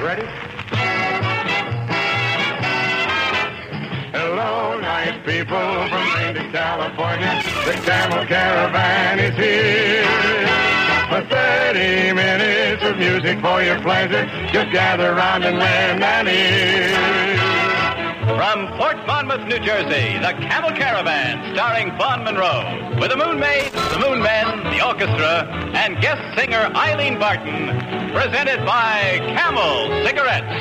Ready? Hello, nice people from Maine to California. The Camel Caravan is here. For 30 minutes of music for your pleasure, just gather round and lend an ear. From Fort Monmouth, New Jersey, the Camel Caravan, starring Vaughn Monroe, with the Moon Maids, the Moon Men, the orchestra, and guest singer Eileen Barton, presented by Camel Cigarettes.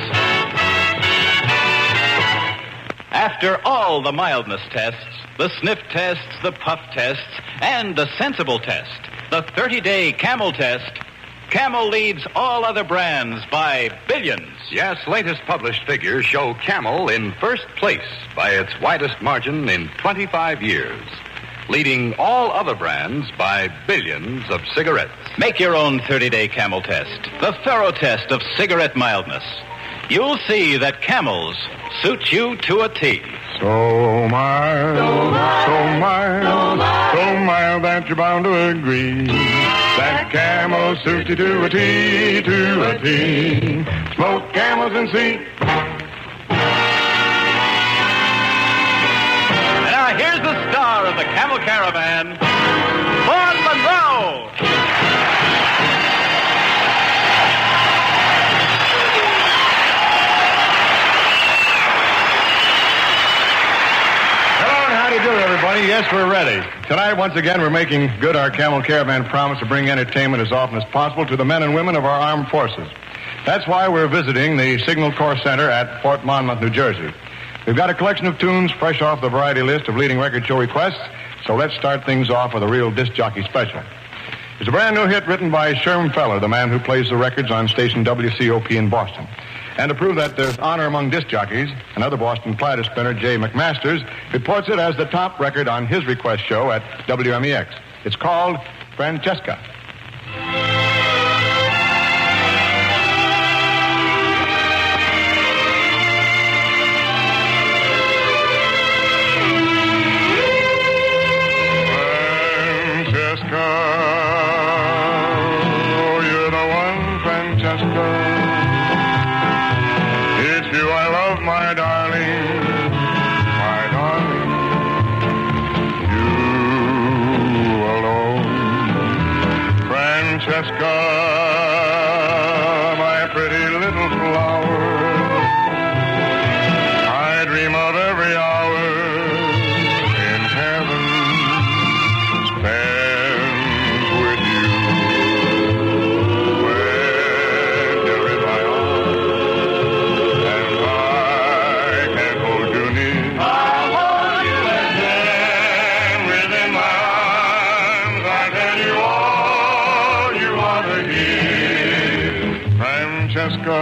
After all the mildness tests, the sniff tests, the puff tests, and the sensible test, the 30-day Camel test, Camel leads all other brands by billions. Yes, latest published figures show Camel in first place by its widest margin in 25 years, leading all other brands by billions of cigarettes. Make your own 30-day Camel test, the thorough test of cigarette mildness. You'll see that Camels suit you to a T. So mild, so mild that you're bound to agree. That Camel suits you to a T, to a T. Smoke Camels and see. And now here's the star of the Camel Caravan, Vaughn Monroe. Everybody, yes, we're ready. Tonight, once again, we're making good our Camel Caravan promise to bring entertainment as often as possible to the men and women of our armed forces. That's why we're visiting the Signal Corps Center at Fort Monmouth, New Jersey. We've got a collection of tunes fresh off the variety list of leading record show requests, so let's start things off with a real disc jockey special. It's a brand new hit written by Sherm Feller, the man who plays the records on station WCOP in Boston. And to prove that there's honor among disc jockeys, another Boston platter spinner, Jay McMasters, reports it as the top record on his request show at WMEX. It's called Francesca. Francesca, oh, you're the one, Francesca. It's you I love, my darling, my darling. You alone, Francesca, my pretty little flower. I dream of every hour in heaven spent with you. When you're in my arms, Francesca,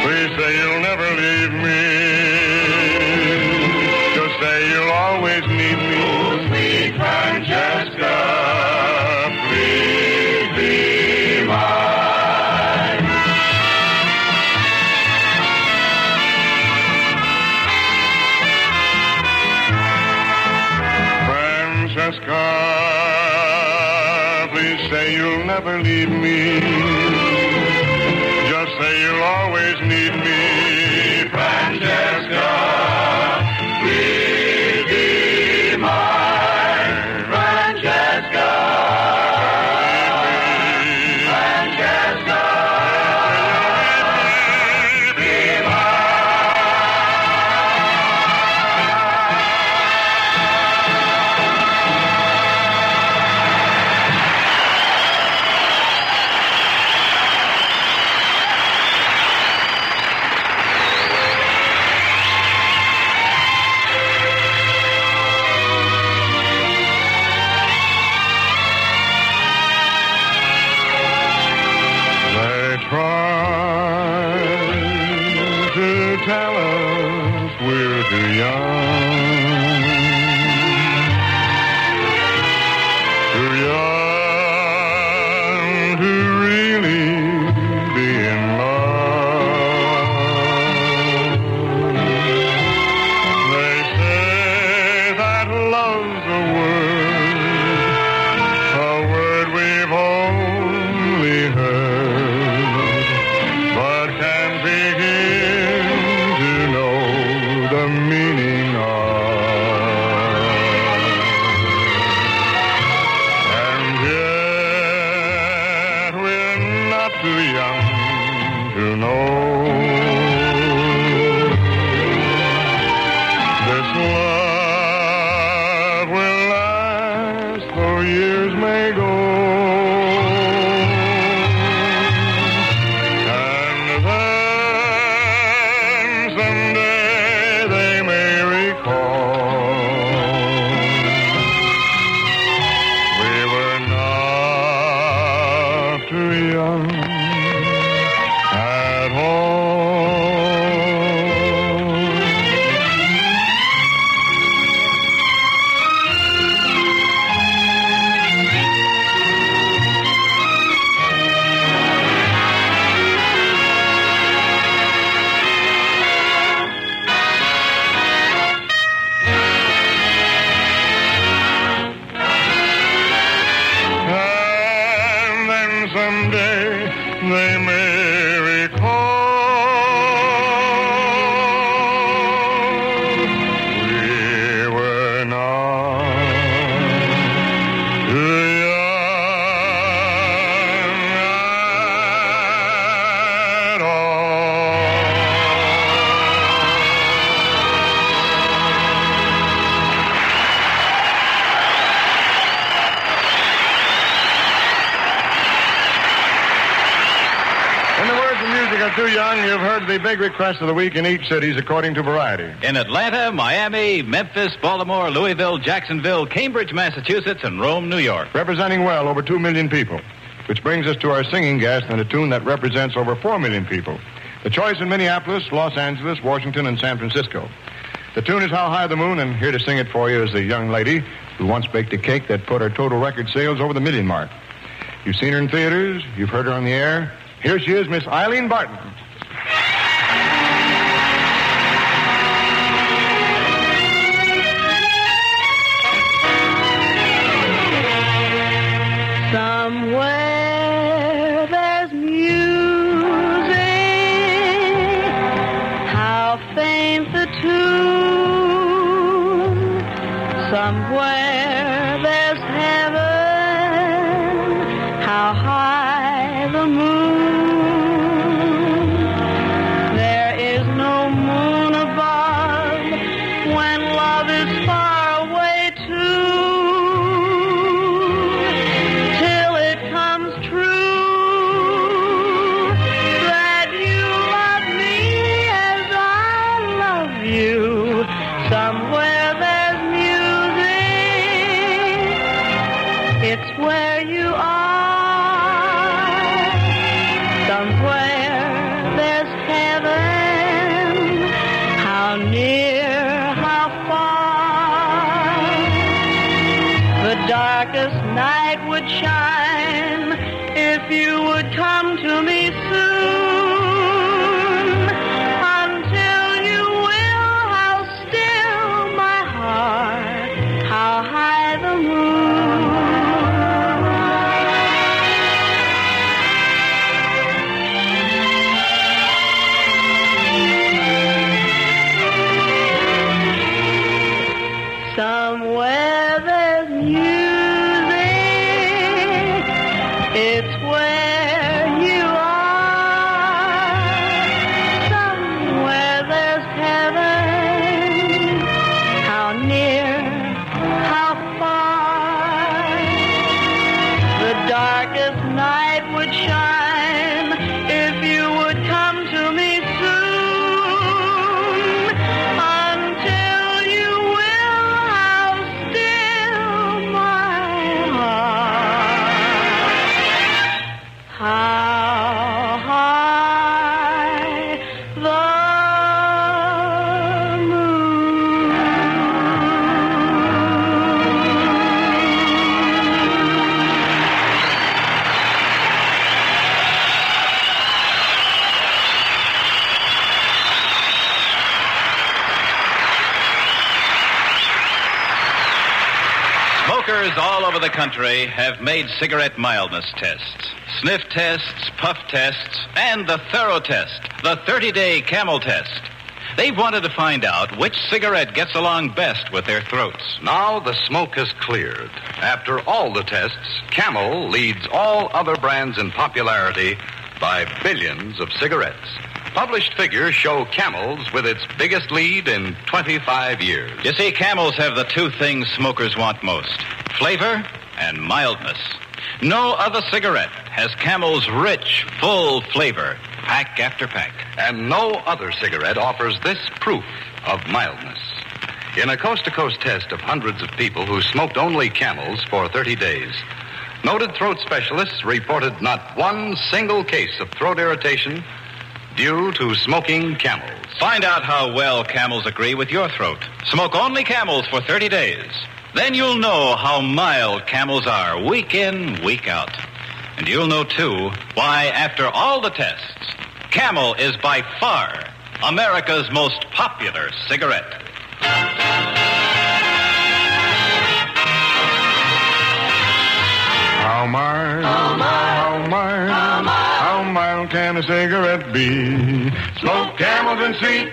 please say you'll never leave me. Just say you'll always need me. Oh, sweet Francesca, please be mine. Francesca, please say you'll never leave me. Just say you'll always need me. Francesca, please be mine. Francesca, Francesca, be mine. years may go. Someday they may recall we were not too young at all. In the words of music are too young, you've heard the big request of the week in each cities according to variety. In Atlanta, Miami, Memphis, Baltimore, Louisville, Jacksonville, Cambridge, Massachusetts, and Rome, New York. Representing well over 2 million people. Which brings us to our singing guest and a tune that represents over 4 million people. The choice in Minneapolis, Los Angeles, Washington, and San Francisco. The tune is How High the Moon, and here to sing it for you is the young lady who once baked a cake that put her total record sales over the million mark. You've seen her in theaters, you've heard her on the air. Here she is, Miss Eileen Barton. Somewhere there's music, how faint the tune. Somewhere there's heaven, how high the moon. There is no moon above when love is far away too. Till it comes true that you love me as I love you. Somewhere there's music, it's where you are. Somewhere there's heaven, how near, how far. The darkest night would shine if you would come to me soon. Until you will, how still my heart, how high the moon. Somewhere there's music, it's where you are. Somewhere there's heaven, how near, how far. The darkest night would shine if you would come to me soon. Until you will, how still my heart, how high the moon. Smokers all over the country have made cigarette mildness tests, sniff tests, puff tests, and the thorough test, the 30-day Camel test. They've wanted to find out which cigarette gets along best with their throats. Now the smoke has cleared. After all the tests, Camel leads all other brands in popularity by billions of cigarettes. Published figures show Camel's with its biggest lead in 25 years. You see, Camels have the two things smokers want most: flavor and mildness. No other cigarette has Camel's rich, full flavor, pack after pack. And no other cigarette offers this proof of mildness. In a coast-to-coast test of hundreds of people who smoked only Camels for 30 days, noted throat specialists reported not one single case of throat irritation due to smoking Camels. Find out how well Camels agree with your throat. Smoke only Camels for 30 days. Then you'll know how mild Camels are week in, week out. And you'll know, too, why, after all the tests, Camel is by far America's most popular cigarette. How mild can a cigarette be? Smoke Camels and see.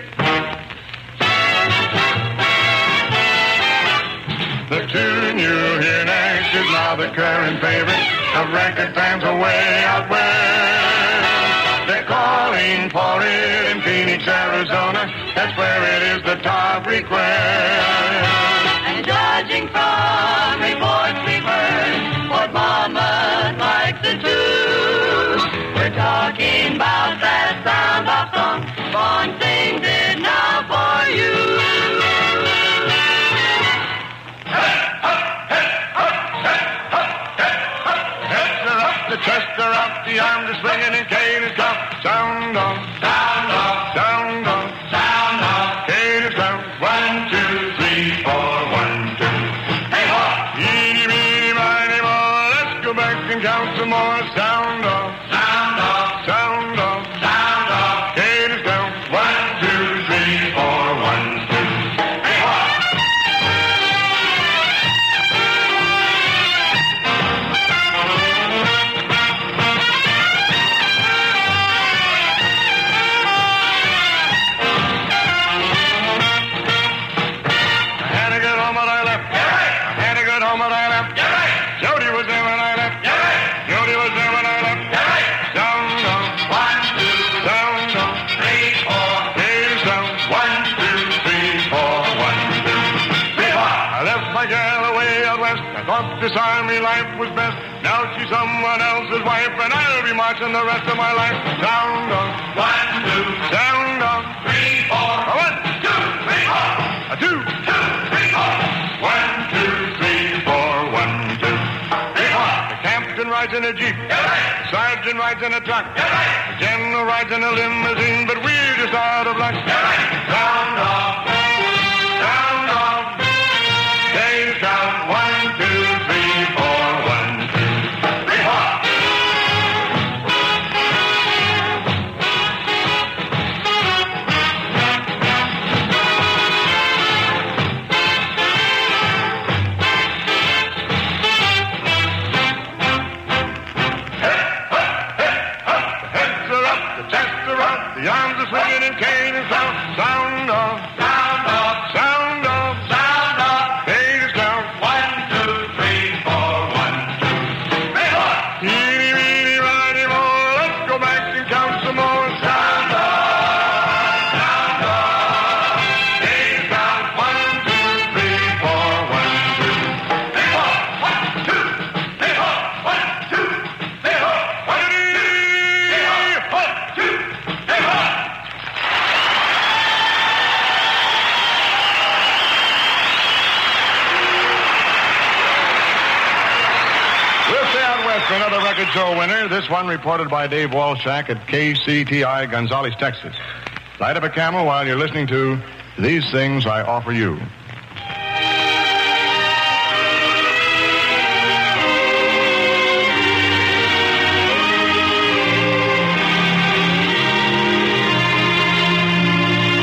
The tune you hear next is now the current favorite of record fans away out west. They're calling for it in Phoenix, Arizona. That's where it is the top request. And judging from reports we've heard, Fort Monmouth likes it too. We're talking about that sound off song. Vaughn sings it now for you. The chest are up, the arms are swinging, and Kate is gone. Sound off, sound off, sound off, sound off. Kate is gone. 1, 2, 3, 4, 1, 2. Hey, ho! Eeny, meeny, miny, moe. Let's go back and count some more. Sound off, sound off, sound off, sound off. Kate is gone. 1, 2, 3, 4, 1, 2. Hey, ho! Jody was there when I left. Jody was there when I left. Sound off. 1, 2, sound off. 3, 4. Here's sound. 1, 2, 3, 4. 1, 2, 3, 4. I left my gal away out west. I thought this army life was best. Now she's someone else's wife, and I'll be marching the rest of my life. Sound off. 1, 2. Sound off. 3, 4. 1, 2, 3, 4. 2, 2, 3, 4. 1, 2, 3, 4. 1, 2. The captain rides in a jeep. The sergeant rides in a truck. The general rides in a limousine, but we're just out of luck. Sound off. Sound off. They count 1, 2, 3, 4. 1, 2, 3, 4. The arms are swinging and Kane is down. Sound off. Sound off. Sound off. Sound off. Kane is down. 1, 2, 3, 4. 1, 2, 3, 4. Eeny, meeny, miny, moe. Let's go back and count some more. Sound off. Sound off. Kane is down. 1, 2, 3, 4. 1, 2, 3, 4. 1, 2, 3, 4. 1, 2, 3, 4. 1, 2, 3, 4. 1, 2, 3, 4. Another record show winner, this one reported by Dave Walshak at KCTI, Gonzales, Texas. Light up a Camel while you're listening to These Things I Offer You.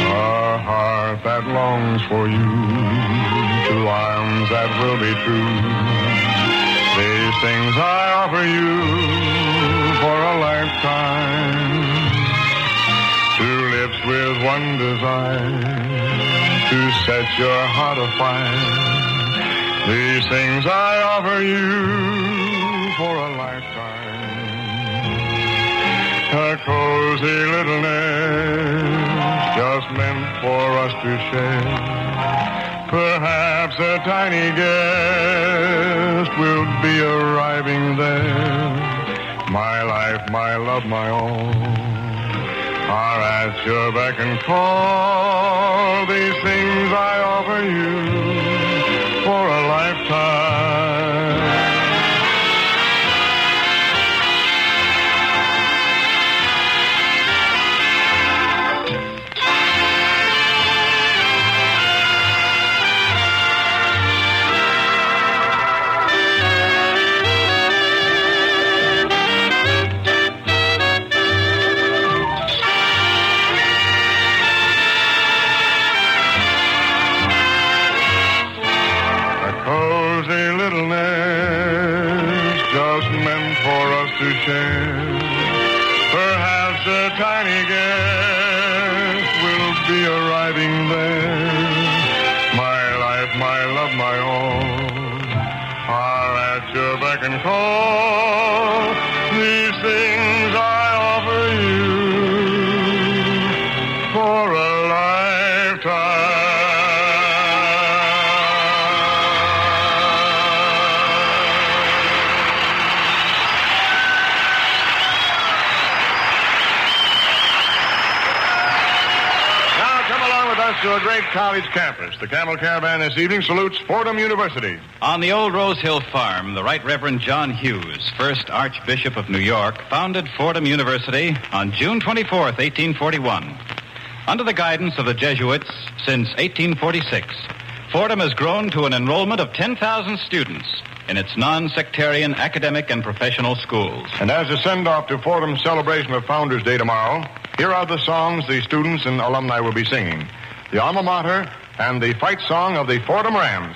A heart that longs for you, 2 arms that will be true. These things I offer you for a lifetime. 2 lips with one desire to set your heart afire. These things I offer you for a lifetime. A cozy little nest just meant for us to share. Perhaps a tiny guest will be be arriving there. My life, my love, my all are at your beck and call. These things I offer you for a lifetime. To share, perhaps a tiny guest will be arriving there. My life, my love, my all are at your beck and call. These things I offer you for a lifetime. To a great college campus. The Camel Caravan this evening salutes Fordham University. On the old Rose Hill farm, the Right Reverend John Hughes, first Archbishop of New York, founded Fordham University on June 24th, 1841. Under the guidance of the Jesuits since 1846, Fordham has grown to an enrollment of 10,000 students in its non-sectarian academic and professional schools. And as a send-off to Fordham's celebration of Founders Day tomorrow, here are the songs the students and alumni will be singing. The alma mater, and the fight song of the Fordham Rams.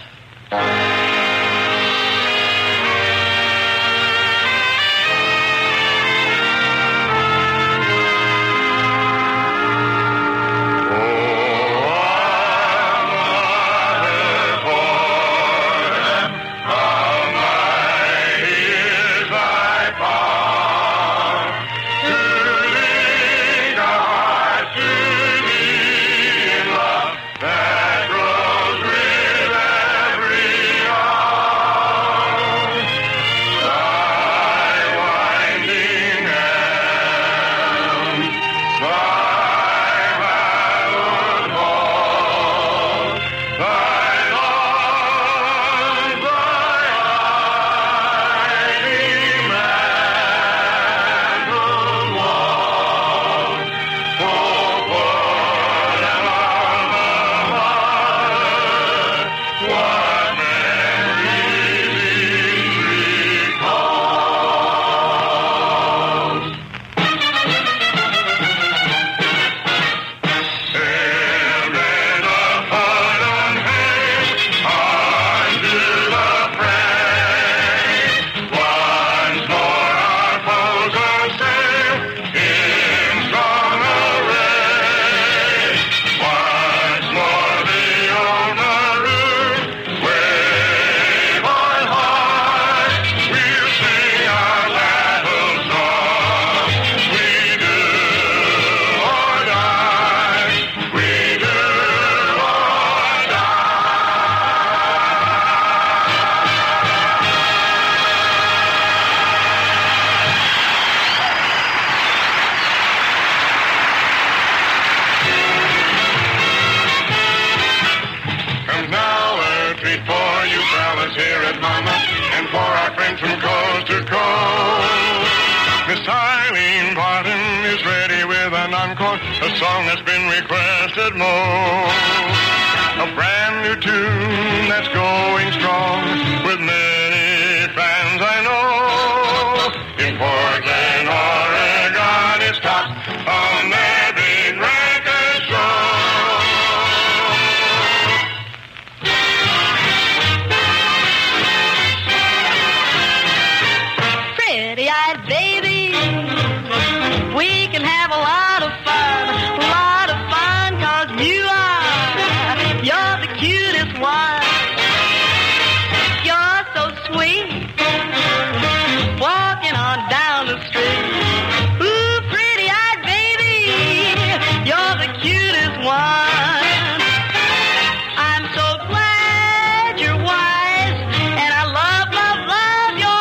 Here at Monmouth, and for our friends from coast to coast. Miss Eileen Barton is ready with an encore, a song that's been requested most. A brand new tune that's going strong with many fans I know. In Portland, Oregon, it's top on their big record show. Pretty-eyed baby, we can have a lot of fun, 'cause you're the cutest one. You're so sweet, walking on down the street. Ooh, pretty-eyed baby, you're the cutest one. I'm so glad you're wise, and I love your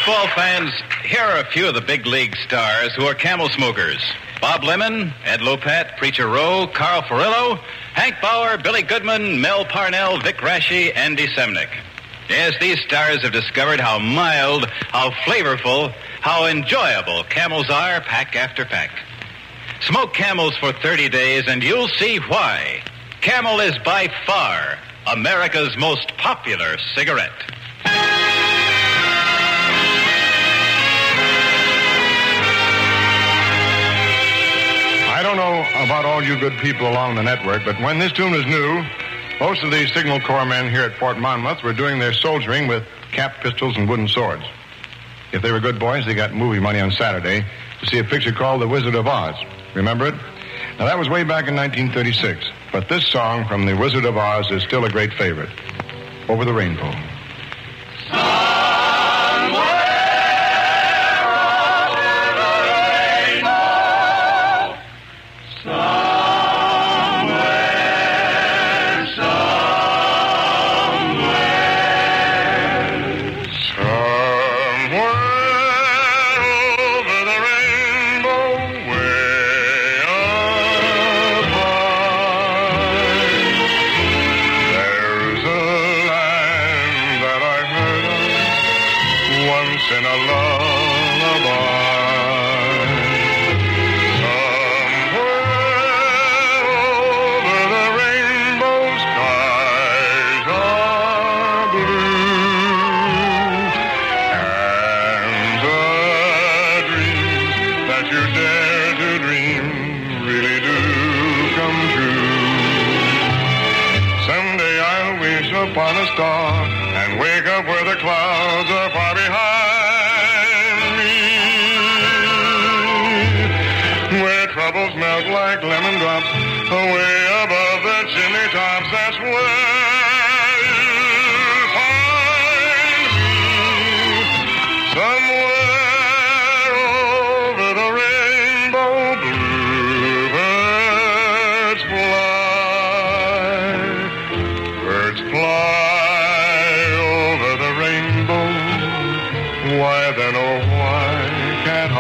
Baseball fans, here are a few of the big league stars who are Camel smokers. Bob Lemon, Ed Lopat, Preacher Rowe, Carl Furillo, Hank Bauer, Billy Goodman, Mel Parnell, Vic Raschi, Andy Semnick. Yes, these stars have discovered how mild, how flavorful, how enjoyable Camels are pack after pack. Smoke Camels for 30 days and you'll see why. Camel is by far America's most popular cigarette. I don't know about all you good people along the network, but when this tune was new, most of the Signal Corps men here at Fort Monmouth were doing their soldiering with capped pistols and wooden swords. If they were good boys, they got movie money on Saturday to see a picture called The Wizard of Oz. Remember it? Now, that was way back in 1936. But this song from The Wizard of Oz is still a great favorite. Over the Rainbow. In a lullaby, somewhere over the rainbow skies are blue, and the dreams that you dare to dream really do come true. Someday I'll wish upon a star and wake up where the clouds are far behind. Troubles melt like lemon drops away above the chimney tops. That's where you'll find me, somewhere over the rainbow. Bluebirds fly over the rainbow. Why then, oh why can't I?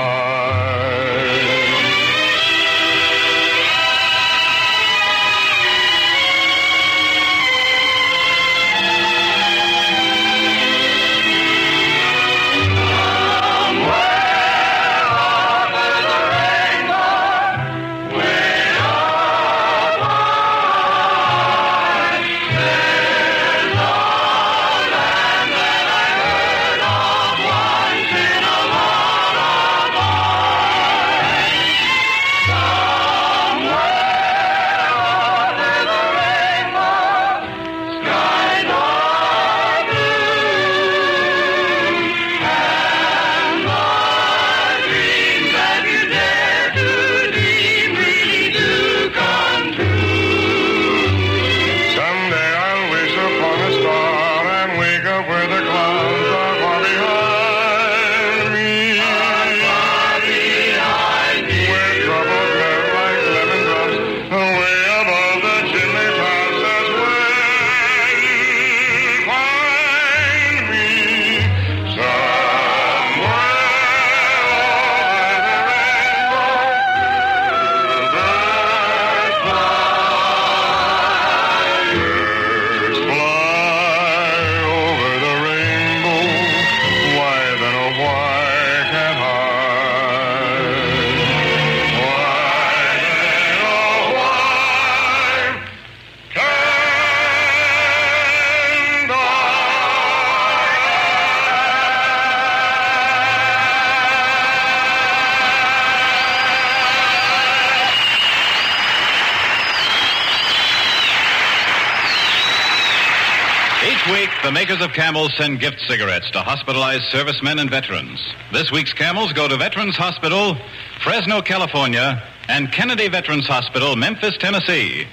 The makers of Camels send gift cigarettes to hospitalized servicemen and veterans. This week's Camels go to Veterans Hospital, Fresno, California, and Kennedy Veterans Hospital, Memphis, Tennessee.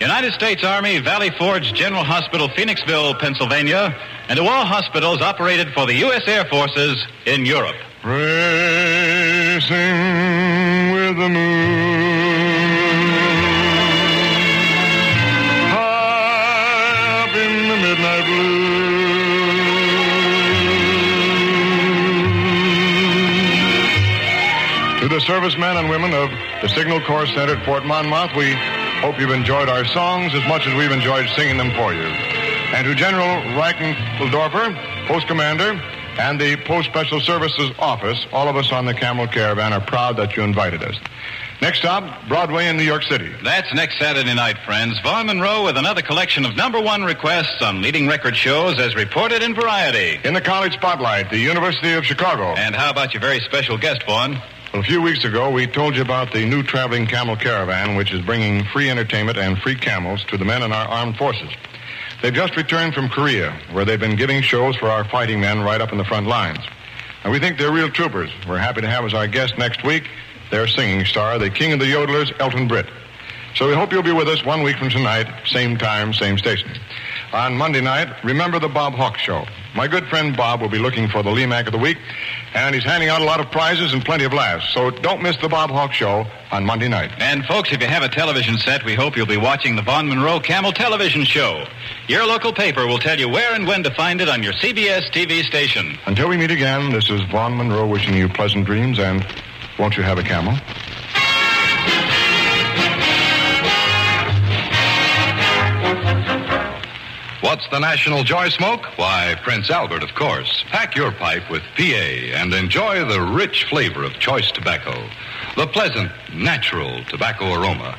United States Army, Valley Forge General Hospital, Phoenixville, Pennsylvania, and to all hospitals operated for the U.S. Air Forces in Europe. Racing with the moon, high up in the midnight blue, servicemen and women of the Signal Corps Center at Fort Monmouth, we hope you've enjoyed our songs as much as we've enjoyed singing them for you. And to General Reichenfeldorfer, Post Commander, and the Post Special Services Office, all of us on the Camel Caravan are proud that you invited us. Next stop, Broadway in New York City. That's next Saturday night, friends. Vaughn Monroe with another collection of number one requests on leading record shows as reported in Variety. In the College Spotlight, the University of Chicago. And how about your very special guest, Vaughn? Well, a few weeks ago, we told you about the new traveling Camel Caravan, which is bringing free entertainment and free camels to the men in our armed forces. They've just returned from Korea, where they've been giving shows for our fighting men right up in the front lines. And we think they're real troopers. We're happy to have as our guest next week their singing star, the king of the yodelers, Elton Britt. So we hope you'll be with us 1 week from tonight, same time, same station. On Monday night, remember the Bob Hawk Show. My good friend Bob will be looking for the Lemac of the Week, and he's handing out a lot of prizes and plenty of laughs. So don't miss the Bob Hawk Show on Monday night. And folks, if you have a television set, we hope you'll be watching the Vaughn Monroe Camel Television Show. Your local paper will tell you where and when to find it on your CBS TV station. Until we meet again, this is Vaughn Monroe wishing you pleasant dreams, and won't you have a camel? What's the national joy smoke? Why, Prince Albert, of course. Pack your pipe with PA and enjoy the rich flavor of choice tobacco, the pleasant, natural tobacco aroma.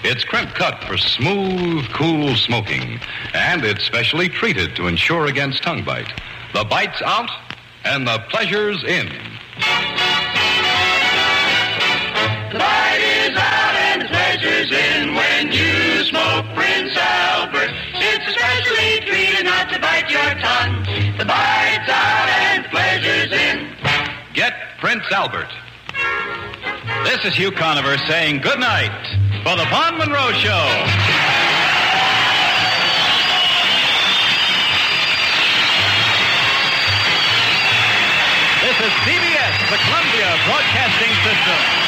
It's crimp cut for smooth, cool smoking, and it's specially treated to ensure against tongue bite. The bite's out and the pleasure's in. The bite is out and the pleasure's in when you smoke Prince Albert. It's especially treated not to bite your tongue. The bite's out and the pleasure's in. Get Prince Albert. This is Hugh Conover saying good night for the Vaughn Monroe Show. This is CBS, the Columbia Broadcasting System.